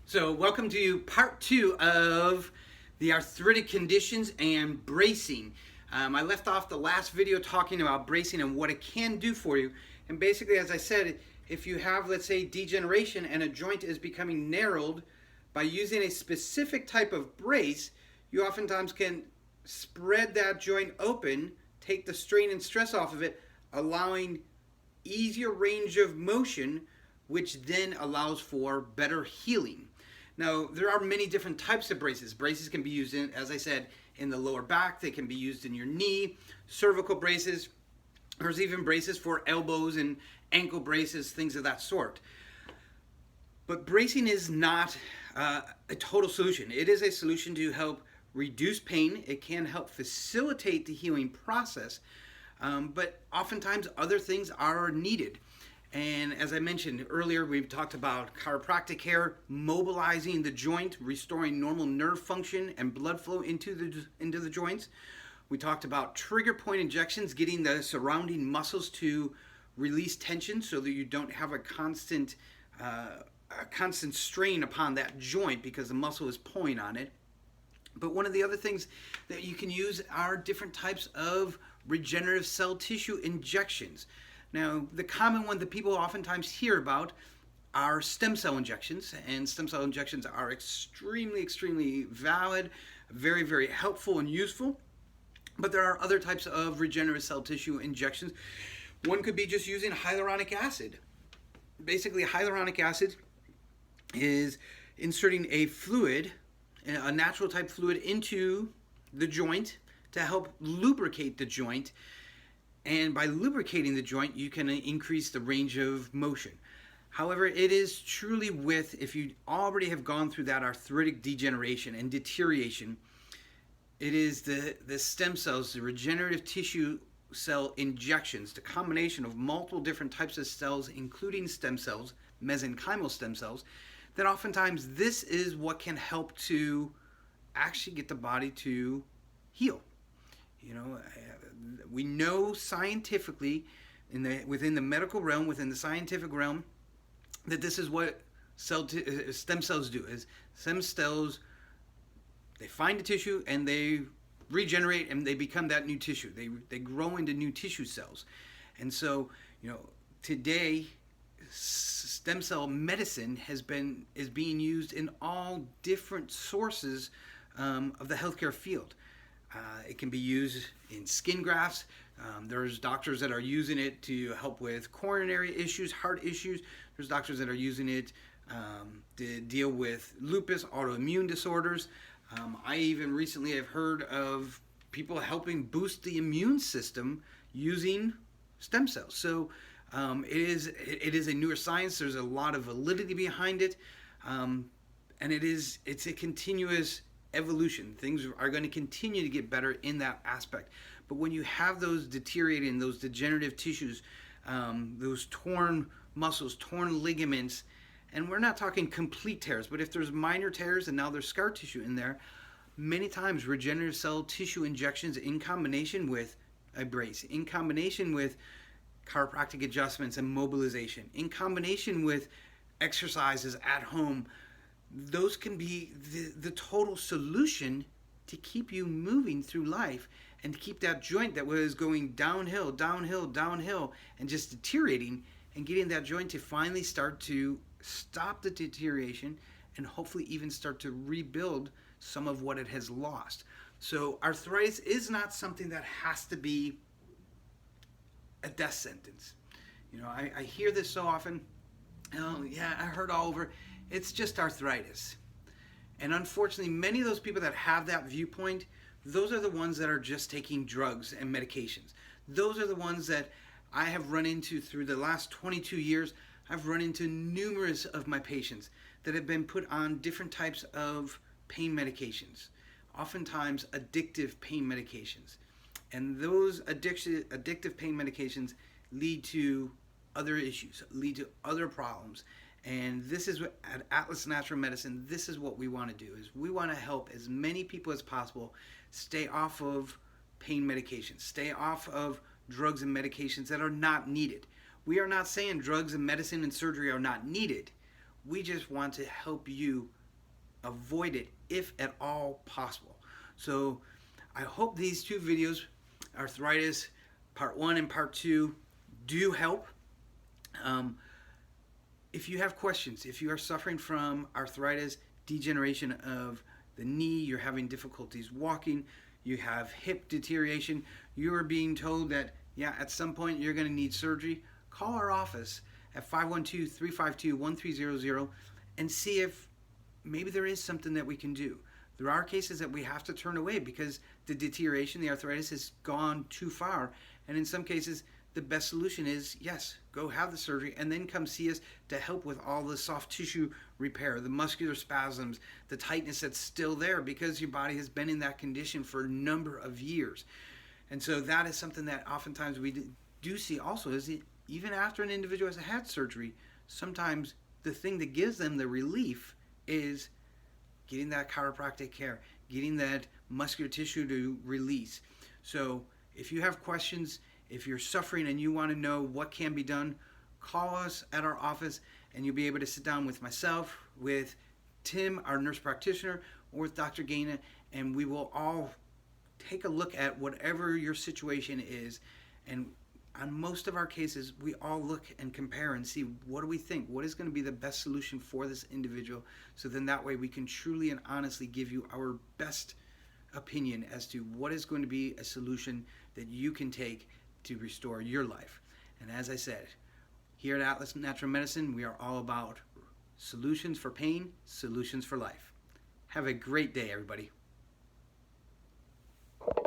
So welcome to part 2 of the arthritic conditions and bracing. I left off the last video talking about bracing and what it can do for you. And basically, as I said, if you have, let's say, degeneration and a joint is becoming narrowed, by using a specific type of brace, you oftentimes can spread that joint open, take the strain and stress off of it, allowing easier range of motion, which then allows for better healing. Now, there are many different types of braces. Braces can be used in, as I said, in the lower back. They can be used in your knee, cervical braces. There's even braces for elbows and ankle braces, things of that sort. But bracing is not a total solution. It is a solution to help reduce pain. It can help facilitate the healing process, but oftentimes other things are needed. And as I mentioned earlier, we've talked about chiropractic care, mobilizing the joint, restoring normal nerve function and blood flow into the joints. We talked about trigger point injections, getting the surrounding muscles to release tension so that you don't have a constant strain upon that joint because the muscle is pulling on it. But one of the other things that you can use are different types of regenerative cell tissue injections. Now, the common one that people oftentimes hear about are stem cell injections, and stem cell injections are extremely valid, very, very helpful and useful. But there are other types of regenerative cell tissue injections. One could be just using hyaluronic acid. Basically, hyaluronic acid is inserting a fluid, a natural type fluid, into the joint to help lubricate the joint. And by lubricating the joint, you can increase the range of motion. However, it is truly if you already have gone through that arthritic degeneration and deterioration, it is the stem cells, the regenerative tissue cell injections, the combination of multiple different types of cells, including stem cells, mesenchymal stem cells, that oftentimes this is what can help to actually get the body to heal. You know, we know scientifically, within the medical realm, within the scientific realm, that this is what stem cells do. Is stem cells, they find a tissue and they regenerate and they become that new tissue. They grow into new tissue cells. And so, you know, today stem cell medicine is being used in all different sources of the healthcare field. It can be used in skin grafts. There's doctors that are using it to help with coronary issues, heart issues. There's doctors that are using it to deal with lupus, autoimmune disorders. I even recently have heard of people helping boost the immune system using stem cells. So it is a newer science. There's a lot of validity behind it, and it's a continuous evolution. Things are going to continue to get better in that aspect. But when you have those deteriorating, those degenerative tissues, those torn muscles, torn ligaments, and we're not talking complete tears, but if there's minor tears and now there's scar tissue in there, many times regenerative cell tissue injections in combination with a brace, in combination with chiropractic adjustments and mobilization, in combination with exercises at home, those can be the total solution to keep you moving through life and to keep that joint that was going downhill, and just deteriorating, and getting that joint to finally start to stop the deterioration and hopefully even start to rebuild some of what it has lost. So arthritis is not something that has to be a death sentence. You know, I hear this so often. Oh yeah, I heard all over. It's just arthritis. And unfortunately, many of those people that have that viewpoint, those are the ones that are just taking drugs and medications. Those are the ones that I have run into through the last 22 years. I've run into numerous of my patients that have been put on different types of pain medications, oftentimes addictive pain medications. And those addictive pain medications lead to other issues, lead to other problems. And this is what, at Atlas Natural Medicine, this is what we want to do, is we want to help as many people as possible stay off of pain medications, stay off of drugs and medications that are not needed. We are not saying drugs and medicine and surgery are not needed. We just want to help you avoid it if at all possible. So I hope these two videos, arthritis part 1 and part 2, do help. If you have questions, if you are suffering from arthritis, degeneration of the knee, you're having difficulties walking, you have hip deterioration, you are being told that, yeah, at some point you're going to need surgery, call our office at 512-352-1300 and see if maybe there is something that we can do. There are cases that we have to turn away because the deterioration, the arthritis has gone too far, and in some cases the best solution is, yes, go have the surgery and then come see us to help with all the soft tissue repair, the muscular spasms, the tightness that's still there because your body has been in that condition for a number of years. And so that is something that oftentimes we do see also, is that even after an individual has had surgery, sometimes the thing that gives them the relief is getting that chiropractic care, getting that muscular tissue to release. So if you have questions, if you're suffering and you want to know what can be done, call us at our office and you'll be able to sit down with myself, with Tim, our nurse practitioner, or with Dr. Gaina, and we will all take a look at whatever your situation is. And on most of our cases, we all look and compare and see, what do we think? What is going to be the best solution for this individual? So then that way we can truly and honestly give you our best opinion as to what is going to be a solution that you can take to restore your life. And as I said, here at Atlas Natural Medicine, we are all about solutions for pain, solutions for life. Have a great day, everybody.